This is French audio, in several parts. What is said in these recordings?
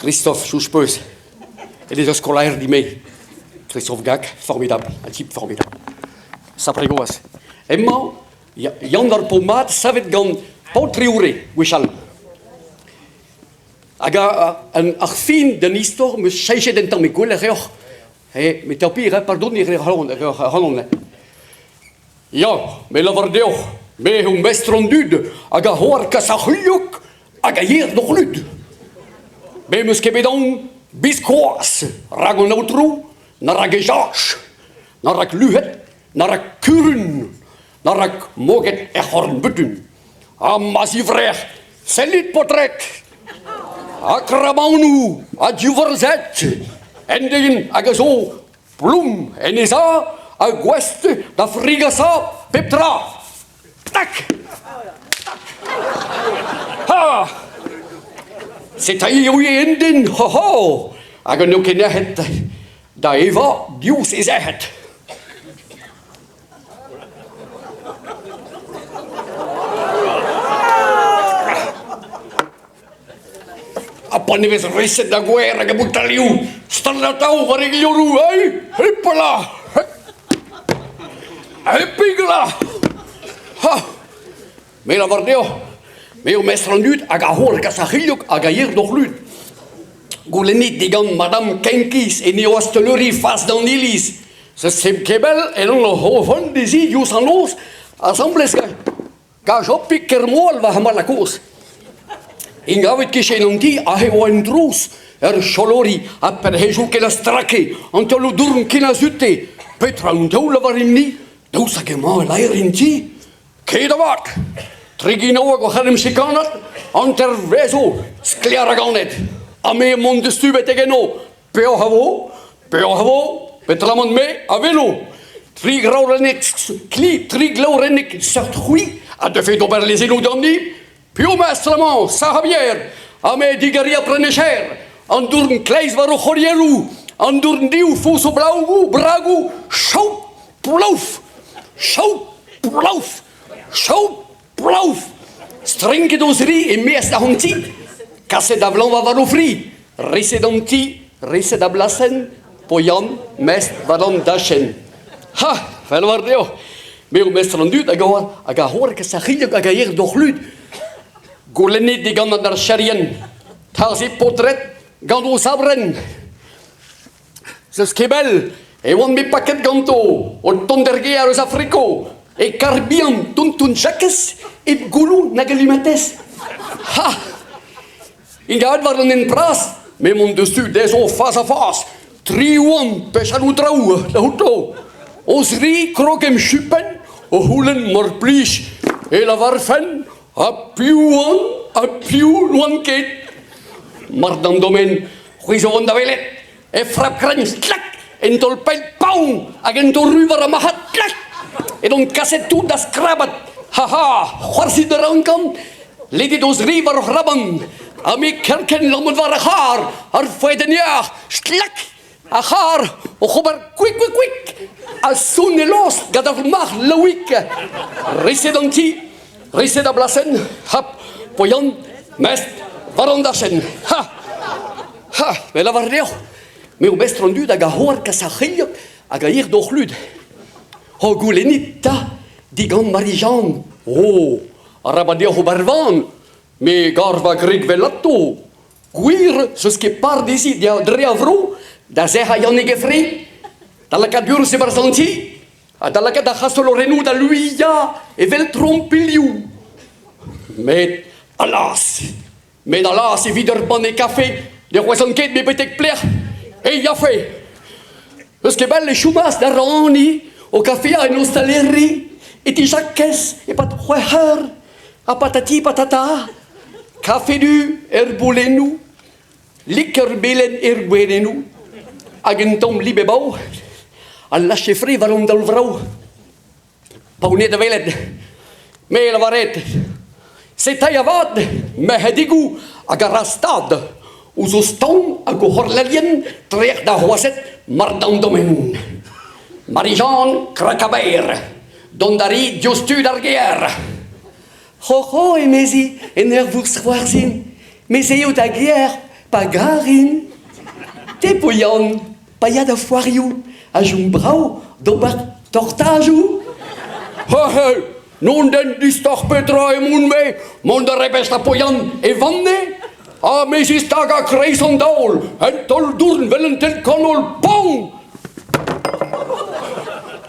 Christophe Chouchepeuse. Et les scolaires d'Imé. Christophe Gac, formidable, un type formidable. Ça prégoise. Et moi, Yandar Pomade, ça va être grand, pas triuré, Wichal. Aga, un arfin d'une histoire, me changer d'un temps, mais quoi, les réors. Eh, mais t'as pire, pardon, les réors. Ja, mais la vardeo, mais un mestron dude, aga hoar kasachliuk, aga hier nog lud. Mais muskebedon, biscoas, ragon outro, naragejach, narak luhet, narak kuren, narak moget echorn butun. Massivrecht, selit portret, akramaunu, adjuverzet, en dingen aga zo, plum, en isa, a gwest da frigasa peptra. Tac! Ha! C'est a iuiendin, ho ho! Aga no kenehet da Eva, dius is ehet. Apa neves reset da guerra que butaliu, starlatau variglioru, ai? Hippala! Pigla! Ha! Mais la vardeo, mais au mestre nud, aga hor kasachiluk, aga hier nog lud. Goulenit digan Madame Kenkis et neoasteleri face dans l'ilis. Ce sem kebel et non le hofen des idios en los, assembles ka jopik kermol va hamar la cause. Ingavit kishenonti ahe oendrus, cholori, aper heju ke la strake, antolo durn kina zute, petra untola varimni, Dousa che ma l'airinti, che davat, trigino go harem sikanat, anterveso, scliaragonet, a me mondestube tegeno, peohavo, petramon me, avelo, trigraurenik, triglaurenik, sarthui, a de fait d'ober les énoudamni, pio mestrement, sahabier, a me digaria prenecher, andurn kleis varo chorieru, andurn diu fuso blaugu, bragu, chau, plouf, Schau, plauf! Stringe dosri e mes da honti. Casse da blanc va valofri. Resedanti, da blasen. Poyan, mest vadon dachen. Ha, fel vardeo. Mais au mestre rendu, aga hor que sa hille aga hier doch lud. Goleni de ganda dar charien. Tarsi potret, gando sabren. Ce skebel. E wan mi paket ganto, o tondergear os africo, e carbian tuntun chakes, e goulou nagalimates. Ha! Ingad waren in pras, mais mon dessus des eaux face à face, triouan pechalou traou, la huto, osri krokem chupen, o hulen morplich, et la varfen, a piou loinket. Mardan domen, huizon davelet, e frappe crâne, clac! Entol pel pau, agentol ruver mahat klak. Et donc casse tout das krabat. Haha, horsi de rankam, lady dos river raban. Ami kerken lamon var har fedeniar, sklak. Ahar, o khobar quick. As soon los gadar mar lawik. Reseda blasen, hap, poyan, mest, varondasen. Ha, mais la vardeo. Mais au mestre rendu aga hor kasachil aga hier doch lud. Ho goulenita digan Marie-Jeanne. Oh, arabadeo ho barvan. Mais garva grig velato. Guir ce qui part d'ici dreavro da zeha yanige fri. Dalaka dur se barzanti. Dalaka da hasolo renu da luia e vel trompiliu. Mais alas, et vider bonne café. De roisonquet me petek plaire. Et il a fait. Parce que belle les choumas d'Aroni, au café à une hostellerie, et ti Jacques, et pas de huer, à patati patata, café du herboulenu, liqueur belen herboulenu, agentom libebau, à la chefferie valon d'alvrau, paunet de veled, mais la varette, c'est taillavad, mais hedigu, agarastad. Os oston a go horlalien trech da hoaset mardan domen. Marie-Jeanne Krakaber, dondari justu d'arguer. Ho, emezi, nervus schwarzin, mais c'est eu ta guerre, pagarin. Te poian, paia da foariou, a jung brau, dober tortajou. Hei, non den distor petra e moun me, mon de repesta poian e vanne. A mesis taga kreis an daol, en tol durn velen tel kanol pong.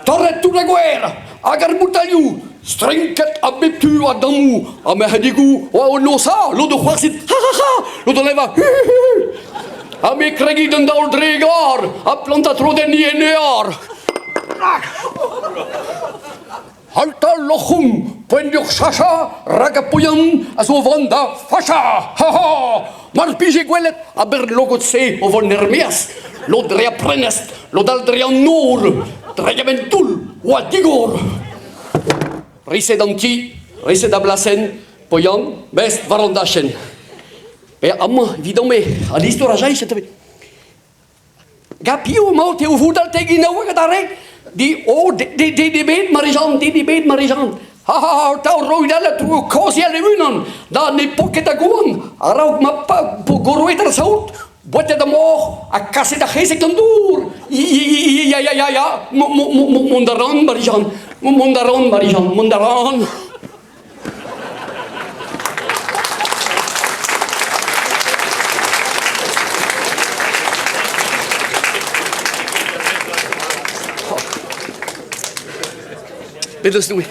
Torret tu la guerra, agar mutaliu, strinket a beptu a damu, a me hedigu, o a nosa, lo do c'hoarsit, ha ha ha, lo do leva, hi hi hi. A me kregi den daol dregar, a planta tro den i enear. Halta lochum, poendior chacha, ragapoyan, a so vanda facha, ha ha. Mar pije gwelet, a ber logot se o von nermeas, lo drea prenest, lo dal drean nor, dreaventul, o a digor. Rise danki, rise da blasen, poyan, best varandachen. E amma, vidome, a l'histoire jai, se te... Gapiu mau te uvudal te ginawa kadare, di o de bet marijan, de bet marijan. Ha ha ha, tau roidala tru kosi ale unan, da ne pocket a guan, arauk ma pa goroeter saut, boite da mor, a casse da hese kandur. Ya, mondaran marijan, mondaran marijan, mondaran. Dit is doei.